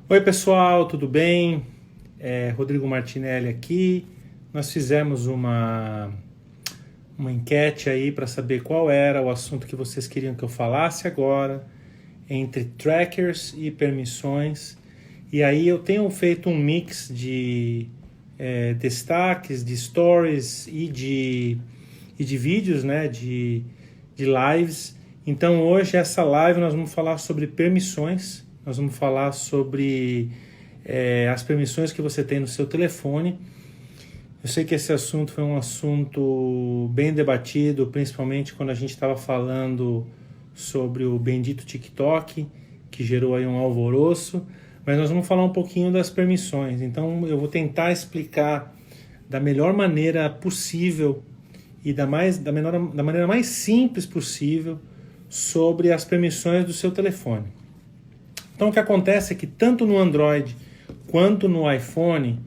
Oi pessoal, tudo bem? Rodrigo Martinelli aqui. Nós fizemos uma enquete aí para saber qual era o assunto que vocês queriam que eu falasse agora, entre trackers e permissões. E aí eu tenho feito um mix de destaques, de stories e de vídeos, né, de lives. Então hoje essa live nós vamos falar sobre permissões. Nós vamos falar sobre as permissões que você tem no seu telefone. Eu sei que esse assunto foi um assunto bem debatido, principalmente quando a gente estava falando sobre o bendito TikTok, que gerou aí um alvoroço, mas nós vamos falar um pouquinho das permissões. Então eu vou tentar explicar da melhor maneira possível e da maneira mais simples possível sobre as permissões do seu telefone. Então o que acontece é que tanto no Android quanto no iPhone,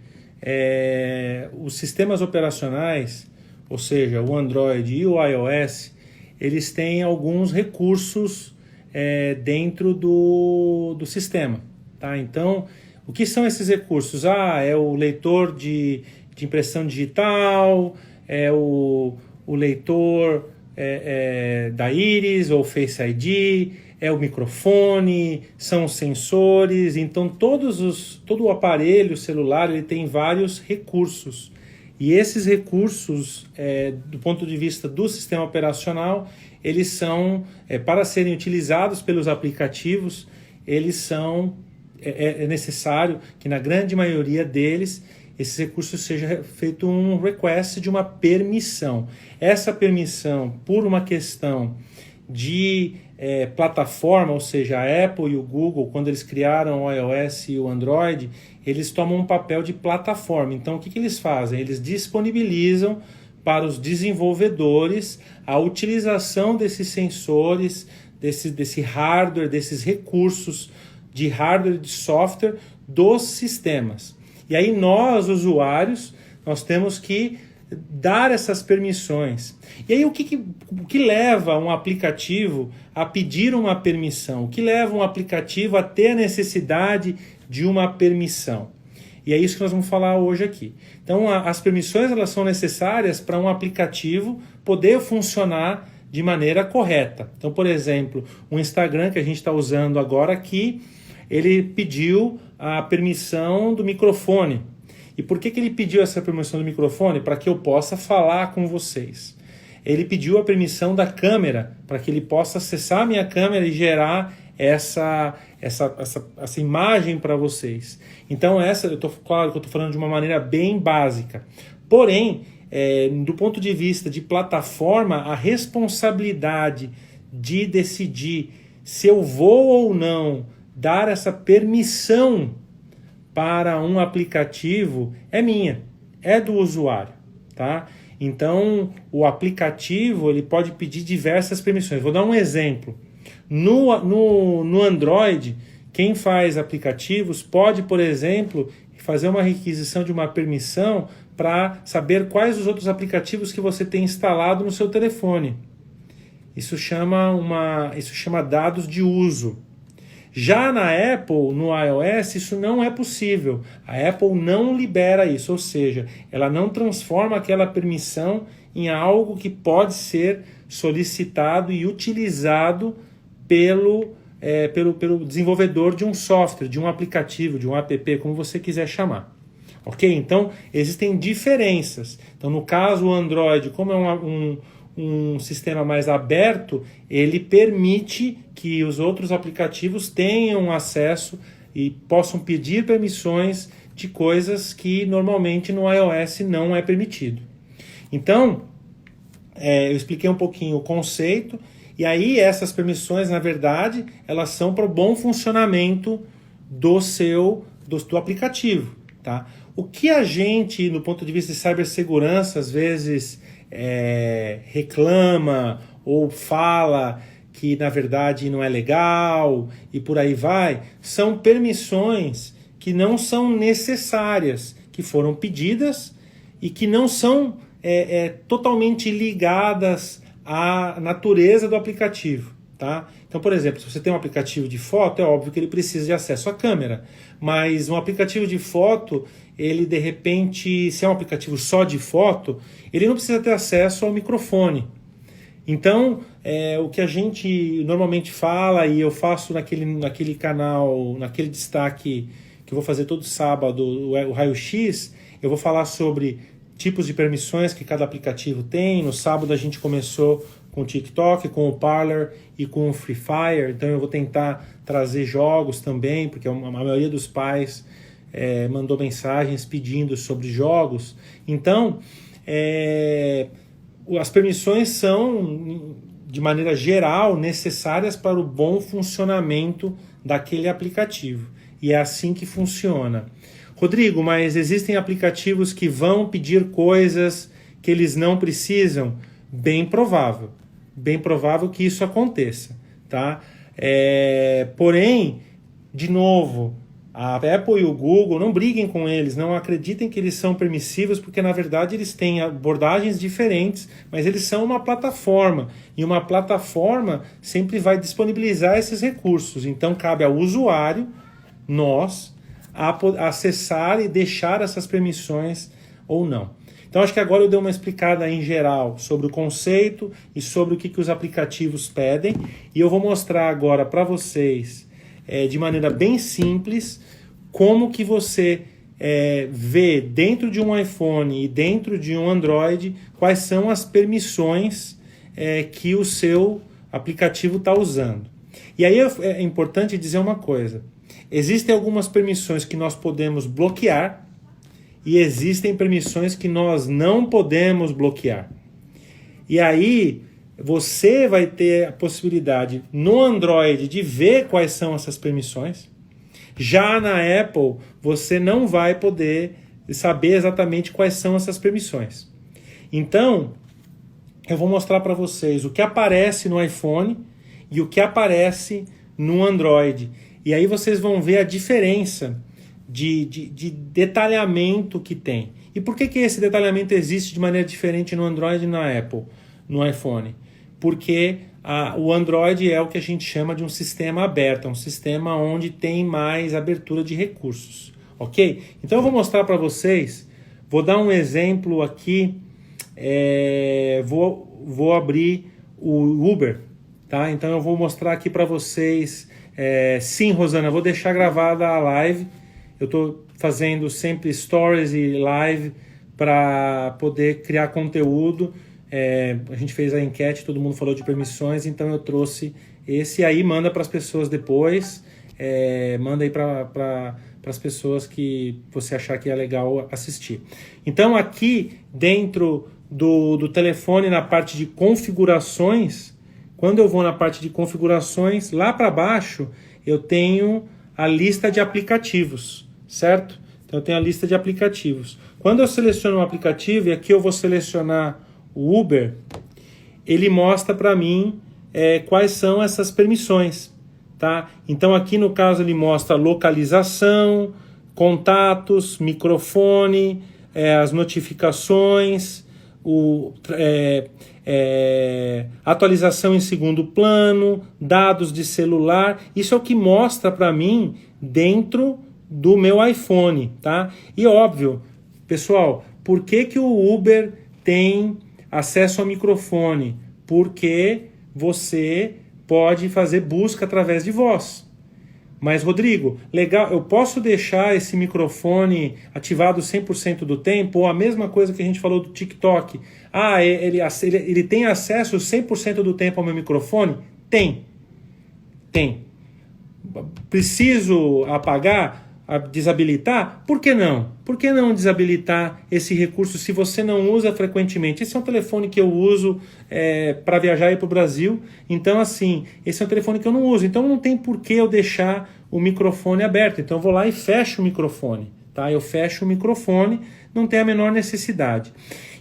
os sistemas operacionais, ou seja, o Android e o iOS, eles têm alguns recursos dentro do sistema. Tá? Então, o que são esses recursos? É o leitor de impressão digital, é o leitor da Iris ou Face ID, é o microfone, são os sensores. Então todo o aparelho celular ele tem vários recursos. E esses recursos, do ponto de vista do sistema operacional, eles são, para serem utilizados pelos aplicativos, eles são, é necessário que na grande maioria deles, esses recursos seja feito um request de uma permissão. Essa permissão, por uma questão de plataforma, ou seja, a Apple e o Google, quando eles criaram o iOS e o Android, eles tomam um papel de plataforma. Então, o que eles fazem? Eles disponibilizam para os desenvolvedores a utilização desses sensores, desse hardware, desses recursos de hardware e de software dos sistemas. E aí nós, usuários, nós temos que dar essas permissões. E aí o que leva um aplicativo a pedir uma permissão? O que leva um aplicativo a ter a necessidade de uma permissão? E é isso que nós vamos falar hoje aqui. Então as permissões elas são necessárias para um aplicativo poder funcionar de maneira correta. Então, por exemplo, o Instagram que a gente está usando agora aqui, ele pediu a permissão do microfone. E por que ele pediu essa permissão do microfone? Para que eu possa falar com vocês. Ele pediu a permissão da câmera, para que ele possa acessar a minha câmera e gerar essa imagem para vocês. Então, claro que eu estou falando de uma maneira bem básica. Porém, do ponto de vista de plataforma, a responsabilidade de decidir se eu vou ou não dar essa permissão para um aplicativo é minha, é do usuário, tá? Então, o aplicativo ele pode pedir diversas permissões. Vou dar um exemplo. No Android, quem faz aplicativos pode, por exemplo, fazer uma requisição de uma permissão para saber quais os outros aplicativos que você tem instalado no seu telefone. Isso chama dados de uso. Já na Apple, no iOS, isso não é possível. A Apple não libera isso, ou seja, ela não transforma aquela permissão em algo que pode ser solicitado e utilizado pelo desenvolvedor de um software, de um aplicativo, de um app, como você quiser chamar. Ok? Então, existem diferenças. Então, no caso, o Android, como é um sistema mais aberto, ele permite que os outros aplicativos tenham acesso e possam pedir permissões de coisas que normalmente no iOS não é permitido. Então, eu expliquei um pouquinho o conceito, e aí essas permissões, na verdade, elas são para o bom funcionamento do aplicativo. Tá? O que a gente, no ponto de vista de cibersegurança, às vezes reclama ou fala que na verdade não é legal e por aí vai, são permissões que não são necessárias, que foram pedidas e que não são totalmente ligadas à natureza do aplicativo. tá? Então, por exemplo, se você tem um aplicativo de foto, é óbvio que ele precisa de acesso à câmera, mas um aplicativo de foto, ele de repente, se é um aplicativo só de foto, ele não precisa ter acesso ao microfone. Então, o que a gente normalmente fala, e eu faço naquele canal, naquele destaque que eu vou fazer todo sábado, o raio-x, eu vou falar sobre tipos de permissões que cada aplicativo tem. No sábado a gente começou com o TikTok, com o Parler e com o Free Fire, então eu vou tentar trazer jogos também, porque a maioria dos pais mandou mensagens pedindo sobre jogos. Então, as permissões são, de maneira geral, necessárias para o bom funcionamento daquele aplicativo. E é assim que funciona. Rodrigo, mas existem aplicativos que vão pedir coisas que eles não precisam? Bem provável que isso aconteça, tá? Porém, de novo, a Apple e o Google, não briguem com eles, não acreditem que eles são permissivos, porque na verdade eles têm abordagens diferentes, mas eles são uma plataforma, e uma plataforma sempre vai disponibilizar esses recursos. Então cabe ao usuário, nós, acessar e deixar essas permissões ou não. Então acho que agora eu dei uma explicada em geral sobre o conceito e sobre o que os aplicativos pedem, e eu vou mostrar agora para vocês, de maneira bem simples, como que você vê dentro de um iPhone e dentro de um Android quais são as permissões que o seu aplicativo está usando. E aí é importante dizer uma coisa: existem algumas permissões que nós podemos bloquear e existem permissões que nós não podemos bloquear. E aí você vai ter a possibilidade no Android de ver quais são essas permissões. Já na Apple, você não vai poder saber exatamente quais são essas permissões. Então, eu vou mostrar para vocês o que aparece no iPhone e o que aparece no Android. E aí vocês vão ver a diferença de detalhamento que tem. E por que esse detalhamento existe de maneira diferente no Android e na Apple, no iPhone? Porque o Android é o que a gente chama de um sistema aberto, é um sistema onde tem mais abertura de recursos, ok? Então eu vou mostrar para vocês, vou dar um exemplo aqui, vou abrir o Uber, tá? Então eu vou mostrar aqui para vocês, sim, Rosana, vou deixar gravada a live, eu estou fazendo sempre stories e live para poder criar conteúdo. A gente fez a enquete, todo mundo falou de permissões, então eu trouxe esse aí, manda para as pessoas depois, manda aí para as pessoas que você achar que é legal assistir. Então aqui dentro do telefone, na parte de configurações, quando eu vou na parte de configurações, lá para baixo eu tenho a lista de aplicativos, certo? Então eu tenho a lista de aplicativos. Quando eu seleciono um aplicativo, e aqui eu vou selecionar o Uber, ele mostra para mim quais são essas permissões, tá? Então aqui no caso ele mostra localização, contatos, microfone, as notificações, atualização em segundo plano, dados de celular. Isso é o que mostra para mim dentro do meu iPhone, tá? E óbvio, pessoal, por que o Uber tem acesso ao microfone? Porque você pode fazer busca através de voz. Mas, Rodrigo, legal, eu posso deixar esse microfone ativado 100% do tempo? Ou a mesma coisa que a gente falou do TikTok. Ele tem acesso 100% do tempo ao meu microfone? Tem. Preciso apagar? Desabilitar? Por que não? Por que não desabilitar esse recurso se você não usa frequentemente? Esse é um telefone que eu uso para viajar e ir para o Brasil. Então, assim, esse é um telefone que eu não uso. Então, não tem por que eu deixar o microfone aberto. Então, eu vou lá e fecho o microfone. Tá? Eu fecho o microfone, não tem a menor necessidade.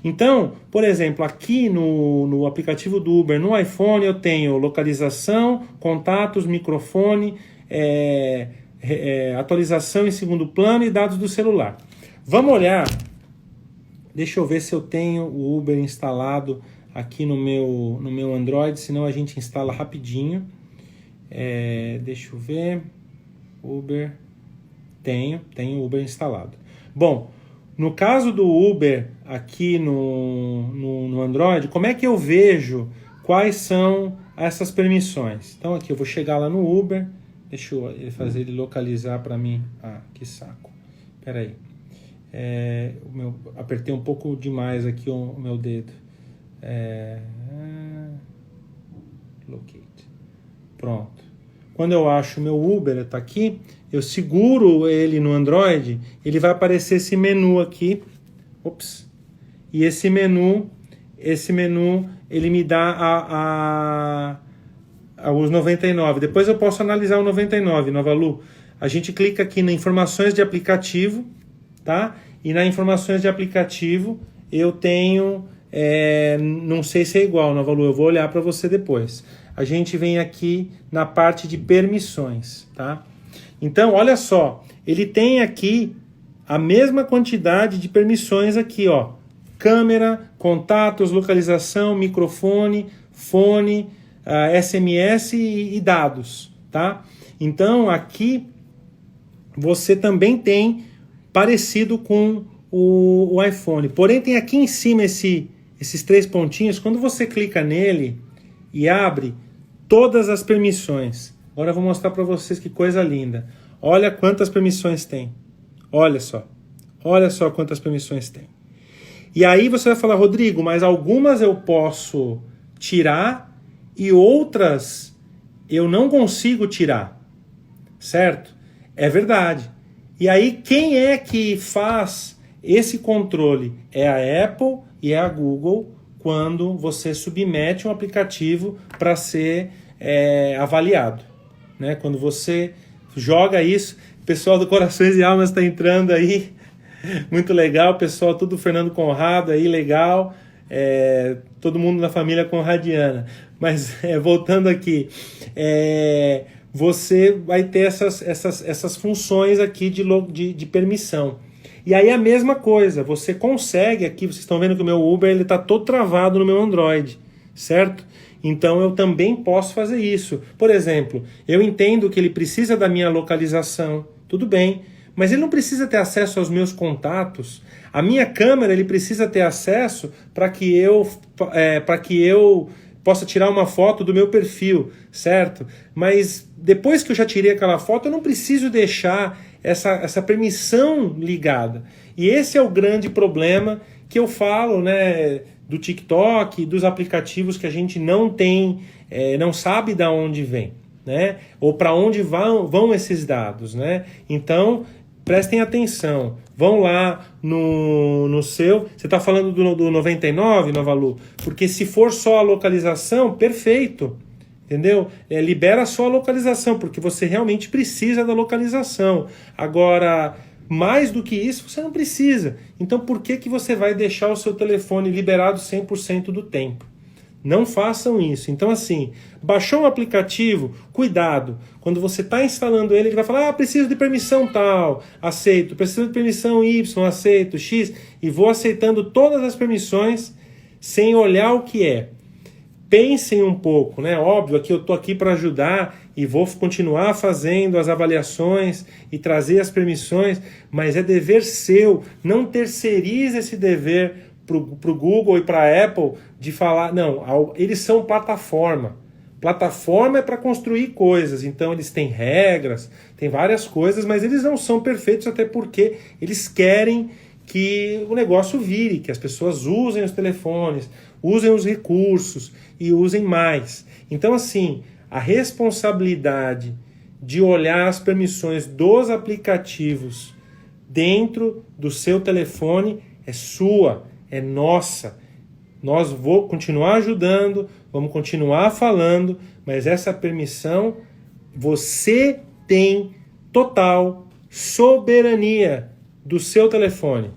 Então, por exemplo, aqui no aplicativo do Uber, no iPhone, eu tenho localização, contatos, microfone, atualização em segundo plano e dados do celular. Vamos olhar, deixa eu ver se eu tenho o Uber instalado aqui no meu Android, senão a gente instala rapidinho. Deixa eu ver. Uber. Tenho Uber instalado. Bom, no caso do Uber aqui no Android, como é que eu vejo quais são essas permissões? Então aqui eu vou chegar lá no Uber, deixa eu fazer ele localizar para mim. Ah, que saco. Espera aí. Apertei um pouco demais aqui o meu dedo. Locate. Pronto. Quando eu acho o meu Uber, está aqui, eu seguro ele no Android, ele vai aparecer esse menu aqui. Ops. E esse menu, ele me dá os 99. Depois eu posso analisar o 99, Nova Lu. A gente clica aqui na informações de aplicativo, tá? E na informações de aplicativo eu tenho, não sei se é igual, Nova Lu, eu vou olhar para você depois. A gente vem aqui na parte de permissões, tá? Então, olha só, ele tem aqui a mesma quantidade de permissões aqui, ó. Câmera, contatos, localização, microfone, fone, SMS e dados, tá? Então, aqui você também tem parecido com o iPhone. Porém, tem aqui em cima esses 3 pontinhos. Quando você clica nele e abre todas as permissões. Agora eu vou mostrar para vocês que coisa linda. Olha quantas permissões tem. Olha só quantas permissões tem. E aí você vai falar, Rodrigo, mas algumas eu posso tirar e outras eu não consigo tirar. Certo? É verdade. E aí quem é que faz esse controle? É a Apple e é a Google, quando você submete um aplicativo para ser avaliado, né? Quando você joga isso, o pessoal do Corações e Almas está entrando aí, muito legal, pessoal, tudo Fernando Conrado aí, legal, todo mundo na família conradiana. Mas voltando aqui, você vai ter essas funções aqui de permissão. E aí a mesma coisa, você consegue aqui, vocês estão vendo que o meu Uber está todo travado no meu Android, certo? Então eu também posso fazer isso. Por exemplo, eu entendo que ele precisa da minha localização, tudo bem, mas ele não precisa ter acesso aos meus contatos. A minha câmera ele precisa ter acesso para que eu possa tirar uma foto do meu perfil, certo? Mas depois que eu já tirei aquela foto, eu não preciso deixar essa permissão ligada. E esse é o grande problema que eu falo, né, do TikTok, dos aplicativos que a gente não tem, não sabe de onde vem, né? Ou para onde vão esses dados, né? Então, prestem atenção. Vão lá no seu... Você está falando do 99, Nova Lu? Porque se for só a localização, perfeito. Entendeu? Libera só a localização, porque você realmente precisa da localização. Agora, mais do que isso, você não precisa. Então, por que você vai deixar o seu telefone liberado 100% do tempo? Não façam isso. Então, assim, baixou um aplicativo, cuidado. Quando você está instalando ele vai falar, preciso de permissão tal, aceito. Preciso de permissão Y, aceito, X. E vou aceitando todas as permissões sem olhar o que é. Pensem um pouco, né? Óbvio que eu estou aqui para ajudar e vou continuar fazendo as avaliações e trazer as permissões, mas é dever seu. Não terceirize esse dever para o Google e para a Apple de falar, não, eles são plataforma. Plataforma é para construir coisas, então eles têm regras, têm várias coisas, mas eles não são perfeitos, até porque eles querem que o negócio vire, que as pessoas usem os telefones, usem os recursos e usem mais. Então, assim, a responsabilidade de olhar as permissões dos aplicativos dentro do seu telefone é sua, é nossa. Nós vamos continuar ajudando, vamos continuar falando, mas essa permissão você tem total soberania do seu telefone.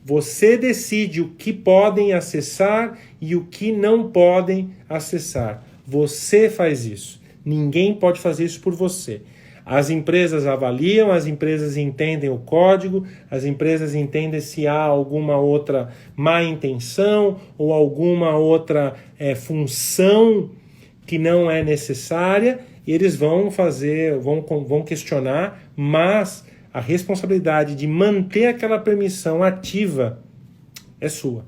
Você decide o que podem acessar e o que não podem acessar. Você faz isso. Ninguém pode fazer isso por você. As empresas avaliam, as empresas entendem o código, as empresas entendem se há alguma outra má intenção ou alguma outra função que não é necessária, e eles vão questionar, mas a responsabilidade de manter aquela permissão ativa é sua,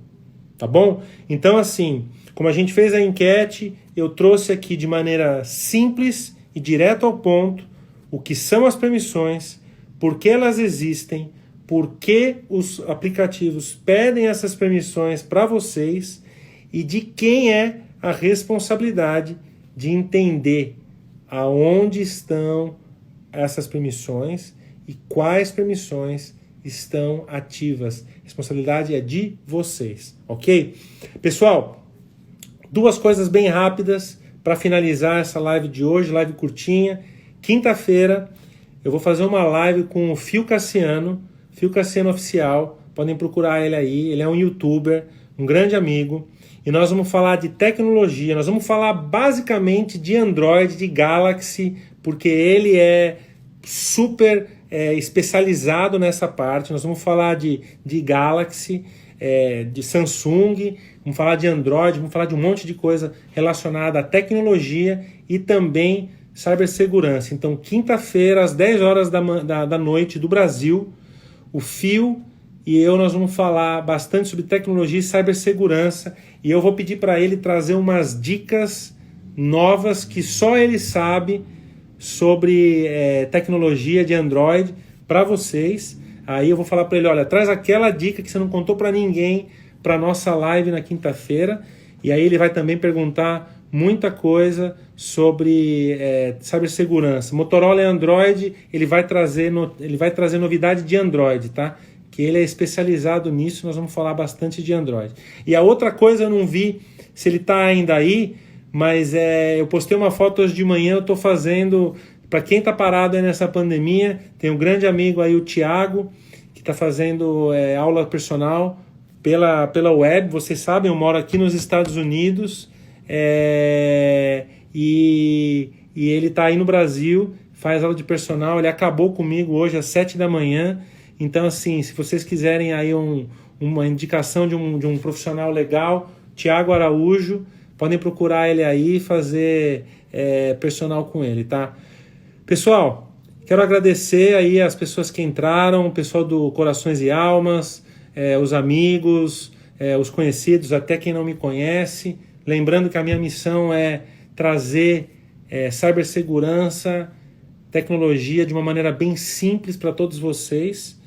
tá bom? Então, assim, como a gente fez a enquete, eu trouxe aqui de maneira simples e direto ao ponto o que são as permissões, por que elas existem, por que os aplicativos pedem essas permissões para vocês e de quem é a responsabilidade de entender aonde estão essas permissões e quais permissões estão ativas. A responsabilidade é de vocês, ok? Pessoal, duas coisas bem rápidas para finalizar essa live de hoje, live curtinha. Quinta-feira eu vou fazer uma live com o Fio Cassiano Oficial, podem procurar ele aí, ele é um youtuber, um grande amigo, e nós vamos falar de tecnologia, nós vamos falar basicamente de Android, de Galaxy, porque ele é super especializado nessa parte. Nós vamos falar de Galaxy, de Samsung, vamos falar de Android, vamos falar de um monte de coisa relacionada à tecnologia e também cibersegurança. Então, quinta-feira, às 10 horas da noite do Brasil, o Fio e eu nós vamos falar bastante sobre tecnologia e cibersegurança, e eu vou pedir para ele trazer umas dicas novas que só ele sabe sobre tecnologia de Android para vocês. Aí eu vou falar para ele, olha, traz aquela dica que você não contou para ninguém para nossa live na quinta-feira, e aí ele vai também perguntar muita coisa sobre cibersegurança. Motorola e Android, ele vai trazer novidade de Android, tá? Que ele é especializado nisso, nós vamos falar bastante de Android. E a outra coisa, eu não vi se ele está ainda aí, mas eu postei uma foto hoje de manhã, eu estou fazendo, para quem está parado aí nessa pandemia, tem um grande amigo aí, o Thiago, que está fazendo aula personal pela web. Vocês sabem, eu moro aqui nos Estados Unidos, e ele está aí no Brasil, faz aula de personal, ele acabou comigo hoje às 7 da manhã. Então, assim, se vocês quiserem aí uma indicação de um profissional legal, Thiago Araújo, podem procurar ele aí e fazer personal com ele, tá? Pessoal, quero agradecer aí as pessoas que entraram, o pessoal do Corações e Almas, os amigos, os conhecidos, até quem não me conhece. Lembrando que a minha missão é trazer cibersegurança, tecnologia de uma maneira bem simples para todos vocês.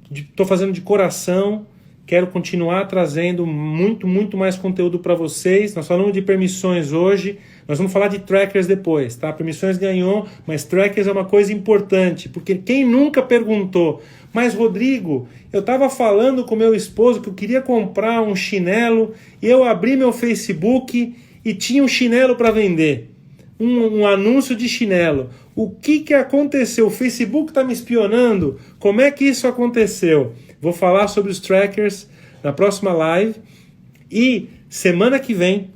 Estou fazendo de coração, quero continuar trazendo muito, muito mais conteúdo para vocês. Nós falamos de permissões hoje, nós vamos falar de trackers depois, tá? Permissões ganhou, mas trackers é uma coisa importante, porque quem nunca perguntou, mas Rodrigo, eu estava falando com meu esposo que eu queria comprar um chinelo e eu abri meu Facebook e tinha um chinelo para vender, um anúncio de chinelo. O que aconteceu? O Facebook está me espionando? Como é que isso aconteceu? Vou falar sobre os trackers na próxima live. E semana que vem,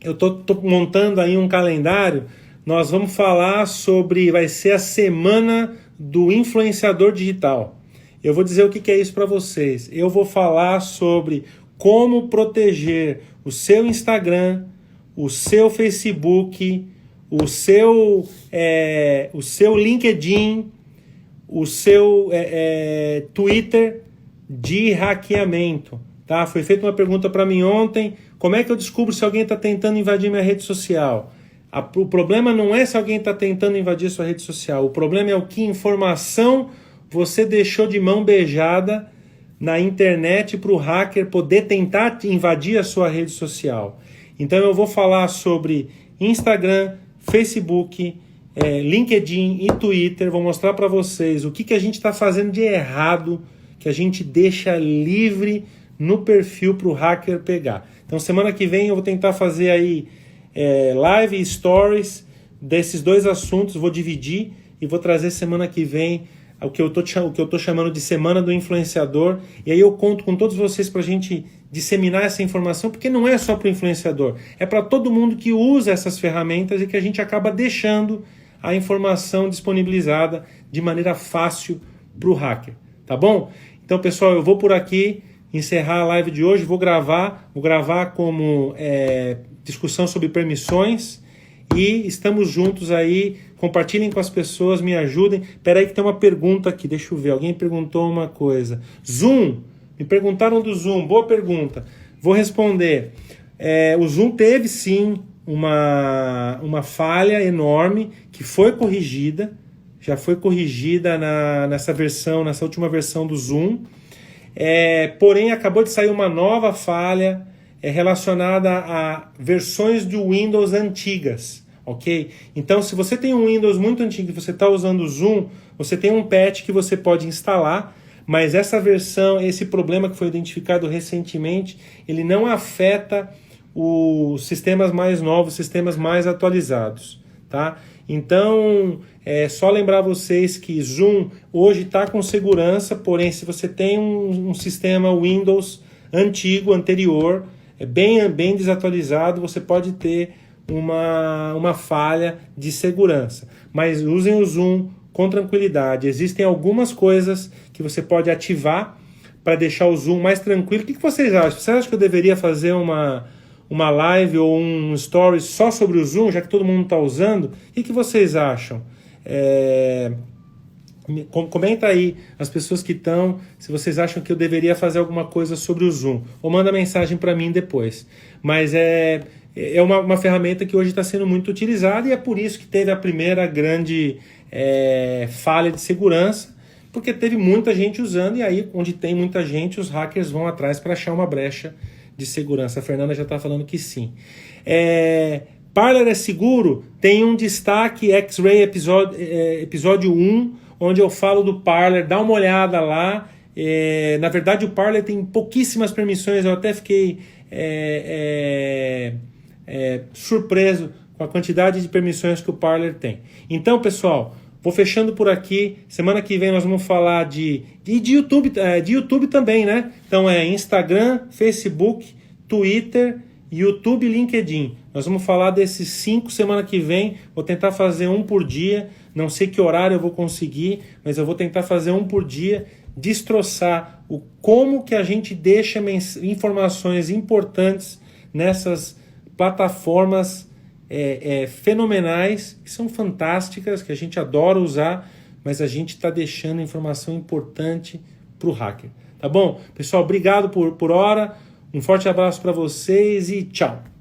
eu tô montando aí um calendário. Nós vamos falar sobre... Vai ser a semana do influenciador digital. Eu vou dizer o que é isso para vocês. Eu vou falar sobre como proteger o seu Instagram, o seu Facebook, o seu LinkedIn, o seu Twitter de hackeamento, tá? Foi feita uma pergunta para mim ontem, como é que eu descubro se alguém está tentando invadir minha rede social? O problema não é se alguém está tentando invadir sua rede social, o problema é o que informação você deixou de mão beijada na internet para o hacker poder tentar invadir a sua rede social. Então eu vou falar sobre Instagram, Facebook, LinkedIn e Twitter. Vou mostrar para vocês o que a gente está fazendo de errado, que a gente deixa livre no perfil para o hacker pegar. Então semana que vem eu vou tentar fazer aí live e stories desses dois assuntos, vou dividir e vou trazer semana que vem o que eu tô chamando de Semana do Influenciador, e aí eu conto com todos vocês para a gente disseminar essa informação, porque não é só para o influenciador, é para todo mundo que usa essas ferramentas e que a gente acaba deixando a informação disponibilizada de maneira fácil para o hacker, tá bom? Então, pessoal, eu vou por aqui encerrar a live de hoje, vou gravar como discussão sobre permissões e estamos juntos aí, compartilhem com as pessoas, me ajudem. Espera aí que tem uma pergunta aqui, deixa eu ver, alguém perguntou uma coisa. Zoom, me perguntaram do Zoom, boa pergunta, vou responder. O Zoom teve sim uma falha enorme que foi corrigida, já foi corrigida nessa última versão do Zoom, porém acabou de sair uma nova falha relacionada a versões do Windows antigas, ok? Então, se você tem um Windows muito antigo e você está usando o Zoom, você tem um patch que você pode instalar, mas essa versão, esse problema que foi identificado recentemente, ele não afeta os sistemas mais novos, sistemas mais atualizados, tá? Então, só lembrar vocês que Zoom hoje está com segurança, porém, se você tem um sistema Windows antigo, anterior, bem desatualizado, você pode ter uma falha de segurança. Mas usem o Zoom com tranquilidade. Existem algumas coisas que você pode ativar para deixar o Zoom mais tranquilo. O que vocês acham? Vocês acham que eu deveria fazer uma live ou um story só sobre o Zoom, já que todo mundo está usando? O que vocês acham? Comenta aí as pessoas que estão, se vocês acham que eu deveria fazer alguma coisa sobre o Zoom, ou manda mensagem para mim depois. Mas é uma ferramenta que hoje está sendo muito utilizada e é por isso que teve a primeira grande falha de segurança, porque teve muita gente usando, e aí onde tem muita gente, os hackers vão atrás para achar uma brecha de segurança. A Fernanda já está falando que sim. Parler é seguro? Tem um destaque X-Ray episódio 1, onde eu falo do Parler, dá uma olhada lá. Na verdade, o Parler tem pouquíssimas permissões, eu até fiquei surpreso com a quantidade de permissões que o Parler tem. Então, pessoal, vou fechando por aqui. Semana que vem nós vamos falar de YouTube também, né? Então Instagram, Facebook, Twitter, YouTube e LinkedIn. Nós vamos falar desses 5 semana que vem. Vou tentar fazer um por dia. Não sei que horário eu vou conseguir, mas eu vou tentar fazer um por dia, destroçar como que a gente deixa informações importantes nessas plataformas fenomenais, que são fantásticas, que a gente adora usar, mas a gente está deixando informação importante para o hacker. Tá bom? Pessoal, obrigado por hora, um forte abraço para vocês e tchau!